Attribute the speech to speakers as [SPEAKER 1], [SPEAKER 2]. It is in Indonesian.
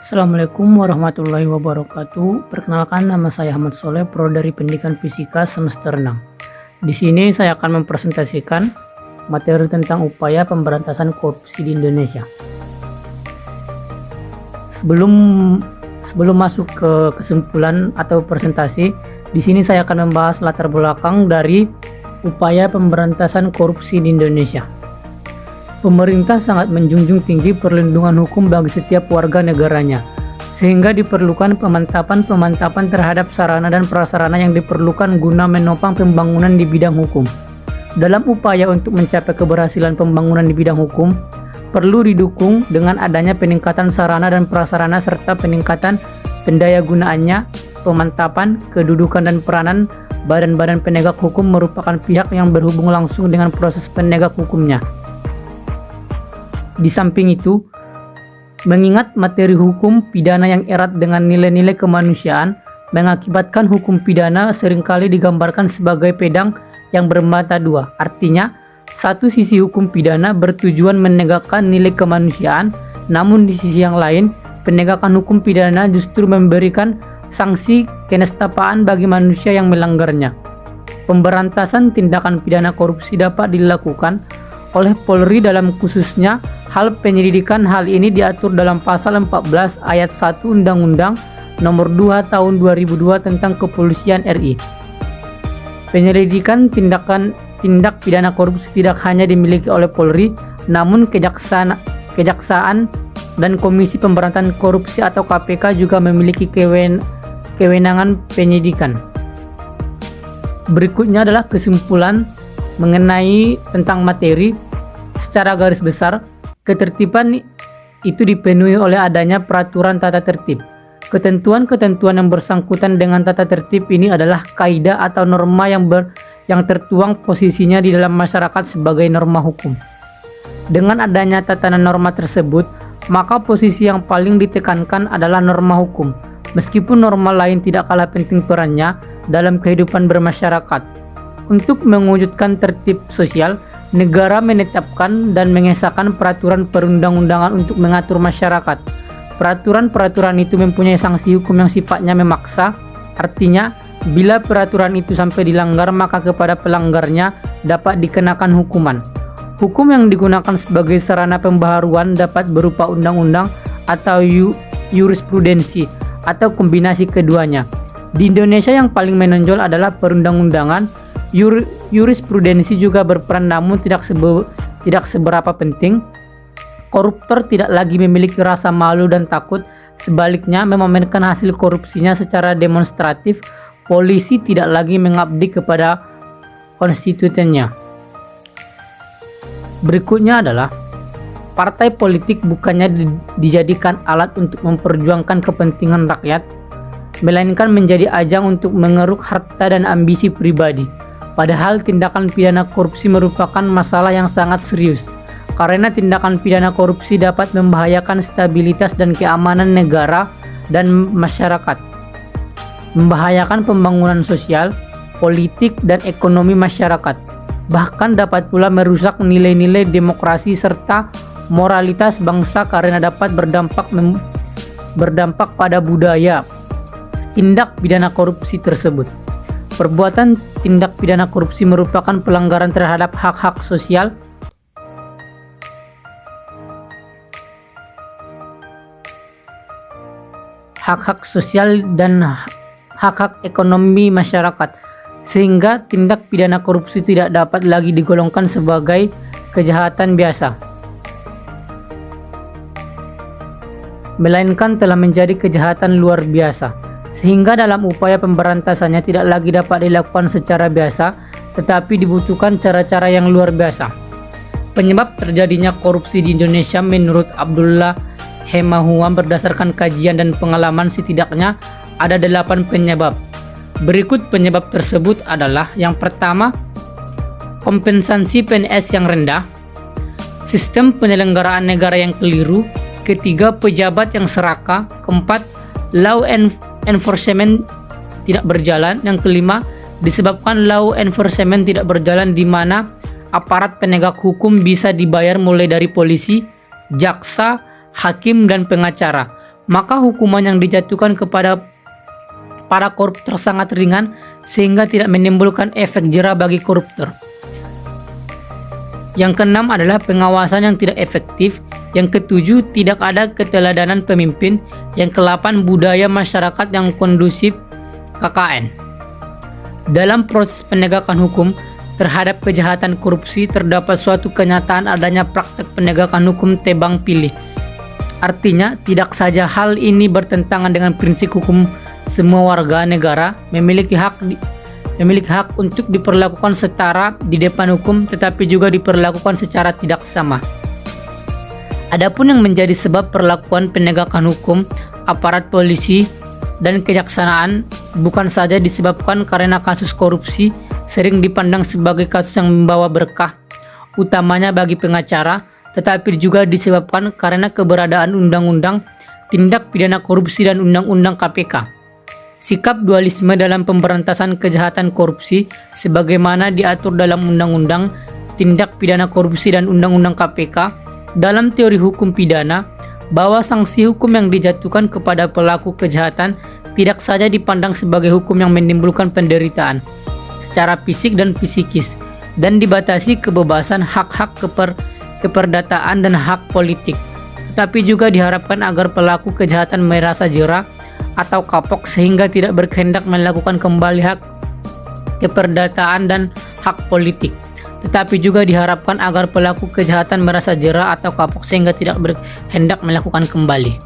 [SPEAKER 1] Assalamualaikum warahmatullahi wabarakatuh. Perkenalkan, nama saya Ahmad Soleh, Pro dari Pendidikan Fisika semester 6. Di sini saya akan mempresentasikan materi tentang upaya pemberantasan korupsi di Indonesia. Sebelum masuk ke kesimpulan atau presentasi, di sini saya akan membahas latar belakang dari upaya pemberantasan korupsi di Indonesia. Pemerintah sangat menjunjung tinggi perlindungan hukum bagi setiap warga negaranya, sehingga diperlukan pemantapan terhadap sarana dan prasarana yang diperlukan guna menopang pembangunan di bidang hukum. Dalam upaya untuk mencapai keberhasilan pembangunan di bidang hukum, perlu didukung dengan adanya peningkatan sarana dan prasarana serta peningkatan pendayagunaannya. Pemantapan, kedudukan dan peranan badan-badan penegak hukum merupakan pihak yang berhubung langsung dengan proses penegak hukumnya. Di samping itu, mengingat materi hukum pidana yang erat dengan nilai-nilai kemanusiaan, mengakibatkan hukum pidana seringkali digambarkan sebagai pedang yang bermata dua. Artinya, satu sisi hukum pidana bertujuan menegakkan nilai kemanusiaan, namun di sisi yang lain, penegakan hukum pidana justru memberikan sanksi kenestapaan bagi manusia yang melanggarnya. Pemberantasan tindakan pidana korupsi dapat dilakukan oleh Polri dalam khususnya hal penyelidikan. Hal ini diatur dalam pasal 14 ayat 1 Undang-Undang Nomor 2 Tahun 2002 tentang Kepolisian RI. Penyelidikan tindak pidana korupsi tidak hanya dimiliki oleh Polri, namun Kejaksaan dan Komisi Pemberantasan Korupsi atau KPK juga memiliki kewenangan penyidikan. Berikutnya adalah kesimpulan mengenai tentang materi. Secara garis besar, ketertiban itu dipenuhi oleh adanya peraturan tata tertib. Ketentuan-ketentuan yang bersangkutan dengan tata tertib ini adalah kaidah atau norma yang tertuang posisinya di dalam masyarakat sebagai norma hukum. Dengan adanya tatanan norma tersebut, maka posisi yang paling ditekankan adalah norma hukum, meskipun norma lain tidak kalah penting perannya dalam kehidupan bermasyarakat. Untuk mewujudkan tertib sosial, negara menetapkan dan mengesahkan peraturan perundang-undangan untuk mengatur masyarakat. Peraturan-peraturan itu mempunyai sanksi hukum yang sifatnya memaksa. Artinya, bila peraturan itu sampai dilanggar, maka kepada pelanggarnya dapat dikenakan hukuman. Hukum yang digunakan sebagai sarana pembaharuan dapat berupa undang-undang atau jurisprudensi atau kombinasi keduanya. Di Indonesia yang paling menonjol adalah perundang-undangan. Jurisprudensi juga berperan, namun tidak seberapa penting. Koruptor tidak lagi memiliki rasa malu dan takut, sebaliknya memamerkan hasil korupsinya secara demonstratif. Polisi tidak lagi mengabdi kepada konstituennya. Berikutnya adalah partai politik bukannya dijadikan alat untuk memperjuangkan kepentingan rakyat, melainkan menjadi ajang untuk mengeruk harta dan ambisi pribadi. Padahal tindakan pidana korupsi merupakan masalah yang sangat serius, karena tindakan pidana korupsi dapat membahayakan stabilitas dan keamanan negara dan masyarakat, membahayakan pembangunan sosial, politik, dan ekonomi masyarakat, bahkan dapat pula merusak nilai-nilai demokrasi serta moralitas bangsa karena dapat berdampak pada budaya tindak pidana korupsi tersebut. Perbuatan tindak pidana korupsi merupakan pelanggaran terhadap hak-hak sosial, dan hak-hak ekonomi masyarakat, sehingga tindak pidana korupsi tidak dapat lagi digolongkan sebagai kejahatan biasa, melainkan telah menjadi kejahatan luar biasa. Sehingga dalam upaya pemberantasannya tidak lagi dapat dilakukan secara biasa, tetapi dibutuhkan cara-cara yang luar biasa. Penyebab terjadinya korupsi di Indonesia menurut Abdullah Hemahuam berdasarkan kajian dan pengalaman setidaknya ada 8 penyebab. Berikut penyebab tersebut adalah: yang pertama, kompensasi PNS yang rendah; sistem penyelenggaraan negara yang keliru; ketiga, pejabat yang serakah; keempat, law enforcement tidak berjalan; yang kelima, disebabkan law enforcement tidak berjalan di mana aparat penegak hukum bisa dibayar mulai dari polisi, jaksa, hakim, dan pengacara. maka hukuman yang dijatuhkan kepada para koruptor sangat ringan sehingga tidak menimbulkan efek jera bagi koruptor. Yang keenam adalah pengawasan yang tidak efektif. Yang ketujuh, tidak ada keteladanan pemimpin. Yang kedelapan, budaya masyarakat yang kondusif KKN. Dalam proses penegakan hukum terhadap kejahatan korupsi terdapat suatu kenyataan adanya praktek penegakan hukum tebang pilih. Artinya, tidak saja hal ini bertentangan dengan prinsip hukum semua warga negara memiliki hak untuk diperlakukan setara di depan hukum, tetapi juga diperlakukan secara tidak sama. Adapun yang menjadi sebab perlakuan penegakan hukum aparat polisi dan kejaksanaan bukan saja disebabkan karena kasus korupsi sering dipandang sebagai kasus yang membawa berkah, utamanya bagi pengacara, tetapi juga disebabkan karena keberadaan undang-undang tindak pidana korupsi dan undang-undang KPK. Sikap dualisme dalam pemberantasan kejahatan korupsi sebagaimana diatur dalam Undang-Undang Tindak Pidana Korupsi dan Undang-Undang KPK dalam teori hukum pidana bahwa sanksi hukum yang dijatuhkan kepada pelaku kejahatan tidak saja dipandang sebagai hukum yang menimbulkan penderitaan secara fisik dan psikis dan dibatasi kebebasan hak-hak keperdataan dan hak politik, tetapi juga diharapkan agar pelaku kejahatan merasa jera atau kapok sehingga tidak berkehendak melakukan kembali hak keperdataan dan hak politik. Tetapi juga diharapkan agar pelaku kejahatan merasa jera atau kapok sehingga tidak berkehendak melakukan kembali.